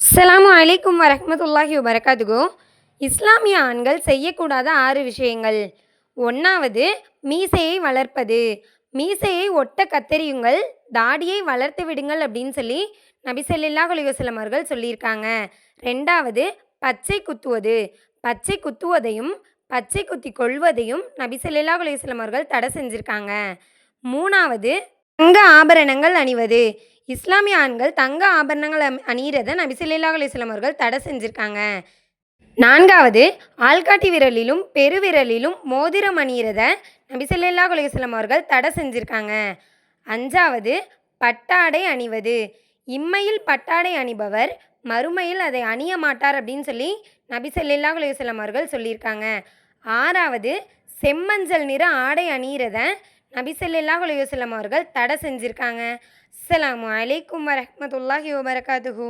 அஸ்ஸலாமு அலைக்கும் வரஹ்மத்துல்லாஹி வபரகாத்துஹு. இஸ்லாமிய ஆண்கள் செய்யக்கூடாத 6 விஷயங்கள். 1வது மீசையை வளர்ப்பது. மீசையை ஒட்ட கத்தரியுங்கள், தாடியை வளர்த்து விடுங்கள் அப்படின்னு சொல்லி நபி ஸல்லல்லாஹு அலைஹி வஸல்லம் அவர்கள் சொல்லியிருக்காங்க. 2வது பச்சை குத்துவது. பச்சை குத்துவதையும் பச்சை குத்தி கொள்வதையும் நபி ஸல்லல்லாஹு அலைஹி வஸல்லம் அவர்கள் தடை செஞ்சிருக்காங்க. 3வது தங்க ஆபரணங்கள் அணிவது. இஸ்லாமிய ஆண்கள் தங்க ஆபரணங்கள் அணியிறத நபி ஸல்லல்லாஹு அலைஹி வஸல்லம் அவர்கள் தடை செஞ்சிருக்காங்க. 4வது ஆள்காட்டி விரலிலும் பெருவிரலிலும் மோதிரம் அணியிறத நபி ஸல்லல்லாஹு அலைஹி வஸல்லம் அவர்கள் தடை செஞ்சிருக்காங்க. 5வது பட்டாடை அணிவது. இம்மையில் பட்டாடை அணிபவர் மறுமையில் அதை அணிய மாட்டார் அப்படின்னு சொல்லி நபி ஸல்லல்லாஹு அலைஹி வஸல்லம் அவர்கள் சொல்லியிருக்காங்க. 6வது செம்மஞ்சள் நிற ஆடை அணியிறத நபி ஸல்லல்லாஹு அலைஹி வஸல்லம் அவர்கள் தடை செஞ்சிருக்காங்க. அஸ்ஸலாமு அலைக்கும் வரஹ்மத்துல்லாஹி வபரகாத்துஹு.